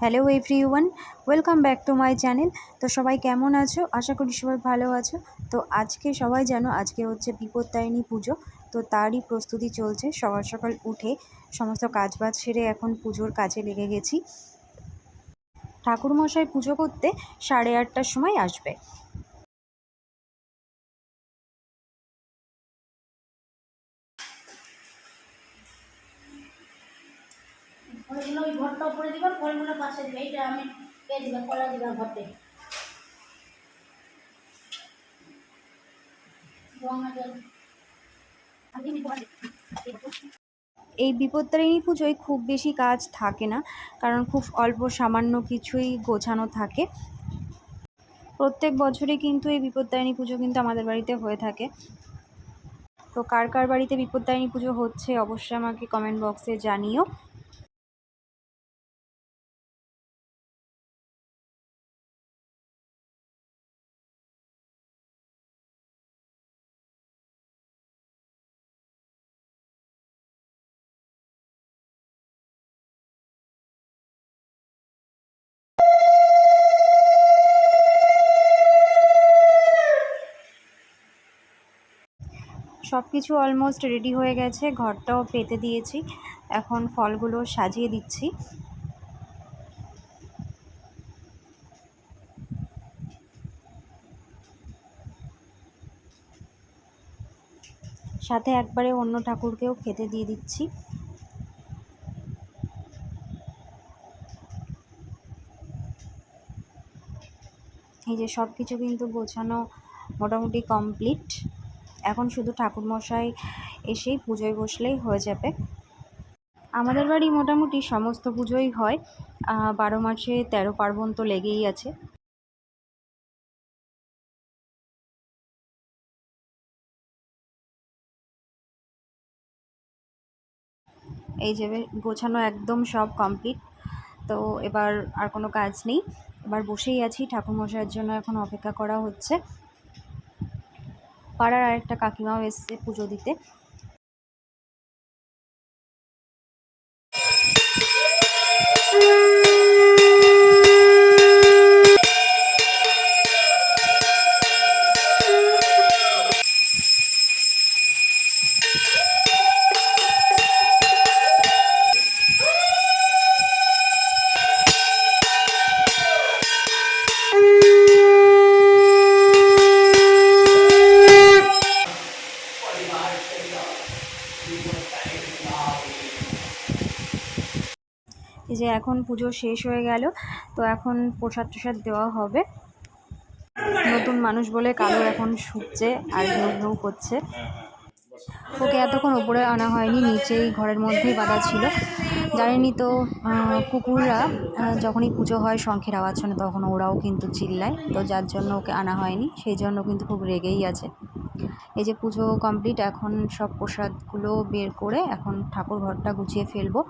Hello everyone, welcome back to my channel. তো সবাই কেমন আছো? আশা করি সবাই ভালো আছো। তো আজকে সবাই জানো আজকে হচ্ছে বিপত্তারিণী পুজো। তো তারই প্রস্তুতি চলছে। সকাল সকাল উঠে সমস্ত কাজবাজ সেরে এখন পুজোর কাজে লেগে গেছি। ঠাকুরমশাই পুজো করতে 8:30টার সময় আসবে। ফলগুলো ওই ঘরটা উপরে দিবা, ফলগুলো পাশে দিবে। এইটা আমি কে দিবা, কলা দিবা ঘরতে। এই বিপত্তারিণী পুজোয় খুব বেশি কাজ থাকে না, কারণ খুব অল্প সামান্য কিছুই গোছানো থাকে। প্রত্যেক বছরই কিন্তু এই বিপত্তারিণী পুজো কিন্তু আমাদের বাড়িতে হয়ে থাকে। তো কার কার বাড়িতে বিপত্তারিণী পুজো হচ্ছে অবশ্যই আমাকে কমেন্ট বক্সে জানিও। সব কিছু অলমোস্ট রেডি হয়ে গেছে, ঘরটাও পেতে দিয়েছি। এখন ফলগুলো সাজিয়ে দিচ্ছি। সাথে একবারে অন্য ঠাকুরকেও খেতে দিয়ে দিচ্ছি। এই যে সব কিছু কিন্তু গোছানো মোটামুটি কমপ্লিট। এখন শুধু ঠাকুরমশাই এসেই পুজোয় বসলেই হয়ে যাবে। আমাদের বাড়ি মোটামুটি সমস্ত পুজোই হয়। 12 মাসে 13 পার্বণ তো লেগেই আছে। এই যে গোছানো একদম সব কমপ্লিট। তো এবার আর কোনো কাজ নেই, এবার বসেই আছি। ঠাকুরমশাইয়ের জন্য এখন অপেক্ষা করা হচ্ছে। পাড়ার আরেকটা কাকিমাও এসছে পুজো দিতে। এই যে এখন পুজো শেষ হয়ে গেল, তো এখন প্রসাদ টসাদ দেওয়া হবে। নতুন মানুষ বলে কালো এখন শুকছে আর ঘেউ ঘেউ করছে। ওকে এতক্ষণ ওপরে আনা হয়নি, নিচেই ঘরের মধ্যেই বাঁধা ছিল। জানেনই তো, কুকুররা যখনই পুজো হয় শঙ্খের আওয়াজ শোনে তখন ওরাও কিন্তু চিল্লায়। তো যার জন্য ওকে আনা হয়নি, সেই জন্য কিন্তু খুব রেগেই আছে। এই যে পুজো কমপ্লিট, এখন সব প্রসাদগুলো বের করে এখন ঠাকুর ঘরটা গুছিয়ে ফেলবো।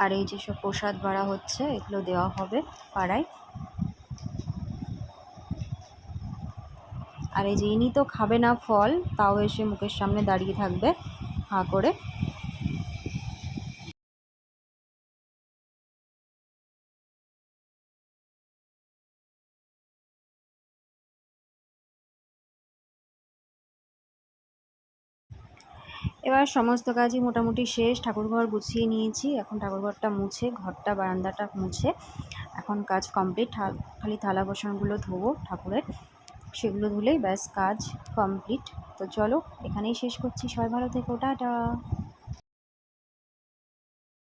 আর এই যে সব প্রসাদ বাড়া হচ্ছে, এগুলো দেওয়া হবে পাড়ায়। আর এই যে ইনি তো খাবে না ফল, তাও এসে মুখের সামনে দাঁড়িয়ে থাকবে হাঁ করে। এবার সমস্ত কাজই মোটামুটি শেষ, ঠাকুরঘর গুছিয়ে নিয়েছি। এখন ঠাকুরঘরটা মুছে, ঘরটা বারান্দাটা মুছে এখন কাজ কমপ্লিট। খালি থালা বাসনগুলো ধোবো ঠাকুরের, সেগুলো ধুলেই ব্যাস কাজ কমপ্লিট। তো চলো এখানেই শেষ করছি। সবাই ভালো থেকো, টাটা।